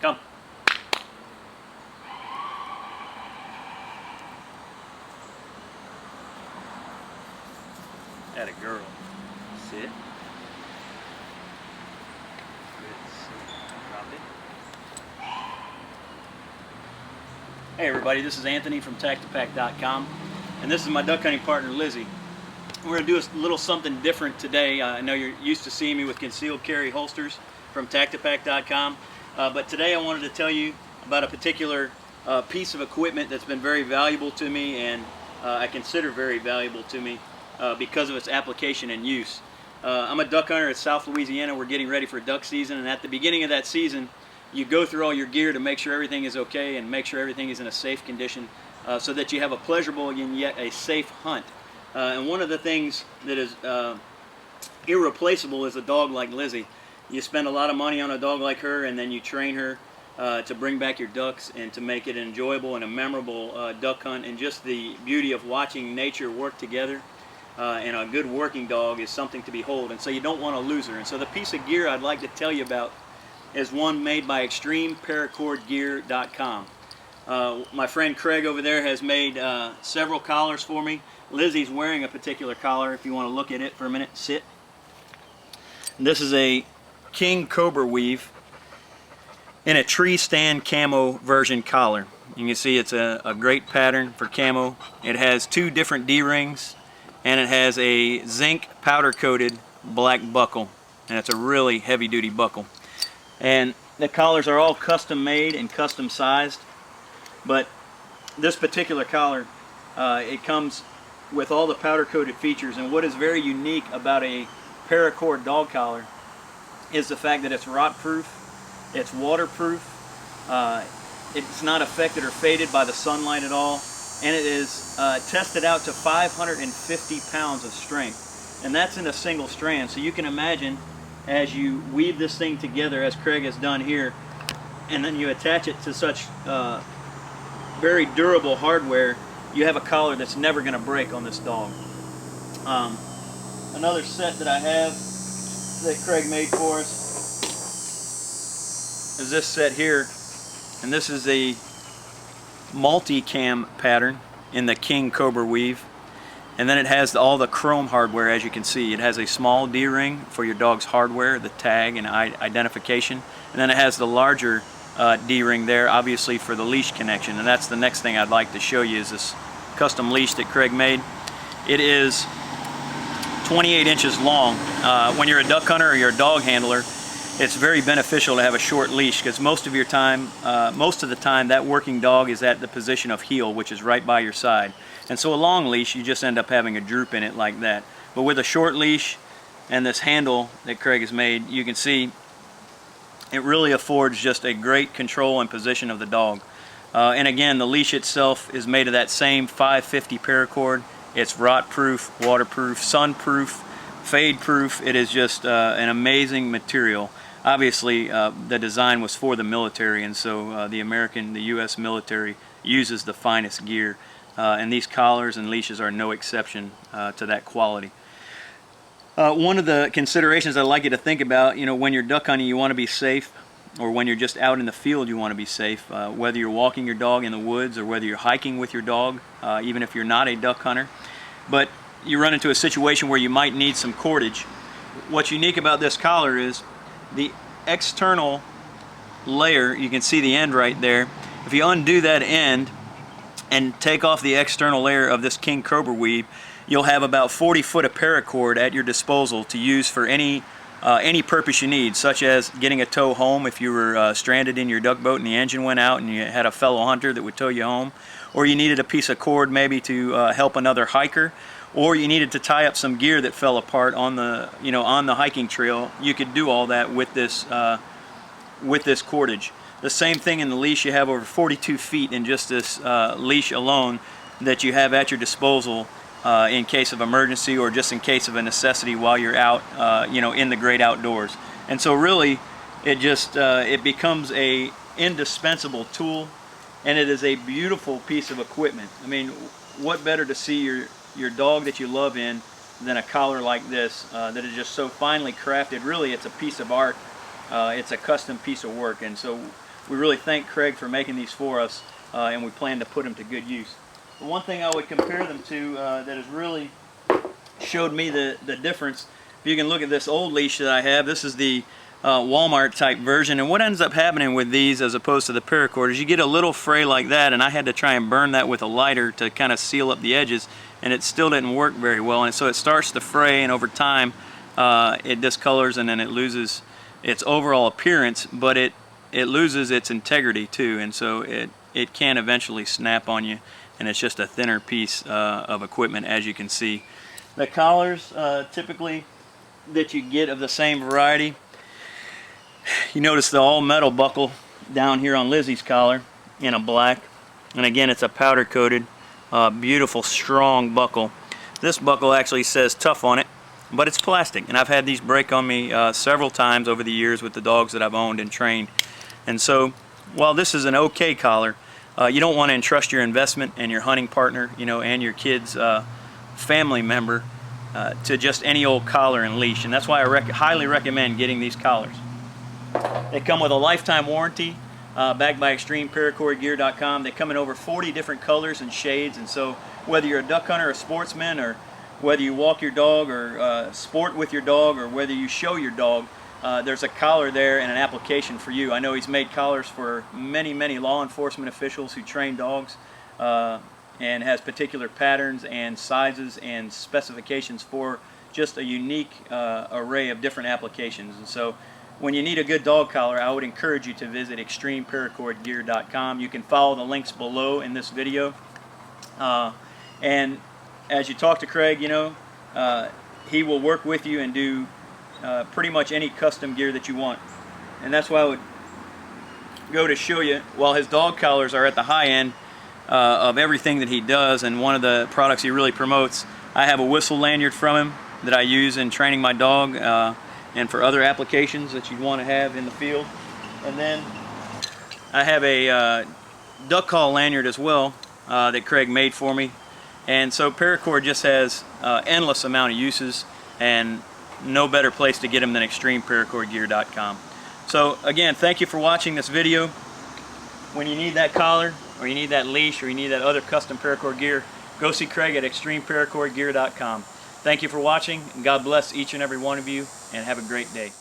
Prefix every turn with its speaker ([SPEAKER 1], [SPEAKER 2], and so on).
[SPEAKER 1] Come. Atta girl. Sit. Good. Drop it. Hey everybody, this is Anthony from tactipack.com, and this is my duck hunting partner Lizzie. We're going to do a little something different today. I know you're used to seeing me with concealed carry holsters from tactipack.com, but today I wanted to tell you about a particular piece of equipment that's been very valuable to me, and I consider very valuable to me because of its application and use. I'm a duck hunter at South Louisiana. We're getting ready for duck season, and at the beginning of that season you go through all your gear to make sure everything is okay and make sure everything is in a safe condition so that you have a pleasurable and yet a safe hunt. And one of the things that is irreplaceable is a dog like Lizzie. You spend a lot of money on a dog like her, and then you train her to bring back your ducks and to make it an enjoyable and a memorable duck hunt. And just the beauty of watching nature work together and a good working dog is something to behold. And so you don't want to lose her. And so the piece of gear I'd like to tell you about is one made by ExtremeParacordGear.com. My friend Craig over there has made several collars for me. Lizzie's wearing a particular collar. If you want to look at it for a minute, sit. This is a King Cobra weave in a tree stand camo version collar. You can see it's a great pattern for camo. It has two different D-rings, and it has a zinc powder coated black buckle, and it's a really heavy duty buckle. And the collars are all custom made and custom sized, but this particular collar, it comes with all the powder coated features. And what is very unique about a paracord dog collar is the fact that it's rot proof, it's waterproof, it's not affected or faded by the sunlight at all, and it is tested out to 550 pounds of strength, and that's in a single strand. So you can imagine, as you weave this thing together, as Craig has done here, and then you attach it to such very durable hardware, you have a collar that's never going to break on this dog. Another set that I have that Craig made for us is this set here, and this is a multi-cam pattern in the King Cobra weave. And then it has all the chrome hardware, as you can see. It has a small D-ring for your dog's hardware, the tag and identification. And then it has the larger D-ring there, obviously for the leash connection. And that's the next thing I'd like to show you, is this custom leash that Craig made. It is 28 inches long. When you're a duck hunter or you're a dog handler, it's very beneficial to have a short leash, because most of the time that working dog is at the position of heel, which is right by your side. And so a long leash, you just end up having a droop in it like that. But with a short leash and this handle that Craig has made, you can see it really affords just a great control and position of the dog. And again, the leash itself is made of that same 550 paracord. It's rot proof, waterproof, sunproof, fade proof. It is just an amazing material. Obviously the design was for the military, and so the US military uses the finest gear. And these collars and leashes are no exception to that quality. One of the considerations I'd like you to think about, when you're duck hunting, you want to be safe, or when you're just out in the field, you want to be safe. Whether you're walking your dog in the woods, or whether you're hiking with your dog, even if you're not a duck hunter. But you run into a situation where you might need some cordage. What's unique about this collar is the external layer. You can see the end right there. If you undo that end and take off the external layer of this King Cobra weave, you'll have about 40 foot of paracord at your disposal to use for any purpose you need, such as getting a tow home if you were stranded in your duck boat and the engine went out and you had a fellow hunter that would tow you home, or you needed a piece of cord maybe to help another hiker, or you needed to tie up some gear that fell apart on the on the hiking trail. You could do all that with this cordage. The same thing in the leash. You have over 42 feet in just this leash alone that you have at your disposal in case of emergency, or just in case of a necessity while you're out in the great outdoors. And so really it becomes a indispensable tool, and it is a beautiful piece of equipment. I mean, what better to see your dog that you love in than a collar like this that is just so finely crafted. Really, it's a piece of art. It's a custom piece of work. And so we really thank Craig for making these for us, and we plan to put them to good use. The one thing I would compare them to that has really showed me the difference, if you can look at this old leash that I have, this is the Walmart type version, and what ends up happening with these as opposed to the paracord is you get a little fray like that, and I had to try and burn that with a lighter to kind of seal up the edges, and it still didn't work very well, and so it starts to fray, and over time it discolors, and then it loses its overall appearance, but it loses its integrity too, and so it can eventually snap on you, and it's just a thinner piece of equipment, as you can see. The collars typically that you get of the same variety, you notice the all metal buckle down here on Lizzie's collar in a black, and again it's a powder coated beautiful strong buckle. This buckle actually says tough on it, but it's plastic, and I've had these break on me several times over the years with the dogs that I've owned and trained. And so while this is an okay collar, you don't want to entrust your investment and your hunting partner, you know, and your kids family member to just any old collar and leash, and that's why I highly recommend getting these collars. They come with a lifetime warranty, backed by ExtremeParakordGear.com. They come in over 40 different colors and shades, and so whether you're a duck hunter or a sportsman, or whether you walk your dog or sport with your dog, or whether you show your dog, there's a collar there and an application for you. I know he's made collars for many law enforcement officials who train dogs, and has particular patterns and sizes and specifications for just a unique array of different applications. And so when you need a good dog collar, I would encourage you to visit ExtremeParakordGear.com. You can follow the links below in this video. And as you talk to Craig, you know, he will work with you and do pretty much any custom gear that you want. And that's why I would go to show you, while his dog collars are at the high end of everything that he does, and one of the products he really promotes, I have a whistle lanyard from him that I use in training my dog and for other applications that you'd want to have in the field. And then I have a duck call lanyard as well that Craig made for me. And so paracord just has endless amount of uses, and no better place to get them than ExtremeParakordGear.com. So again, thank you for watching this video. When you need that collar, or you need that leash, or you need that other custom paracord gear, go see Craig at ExtremeParakordGear.com. Thank you for watching, and God bless each and every one of you, and have a great day.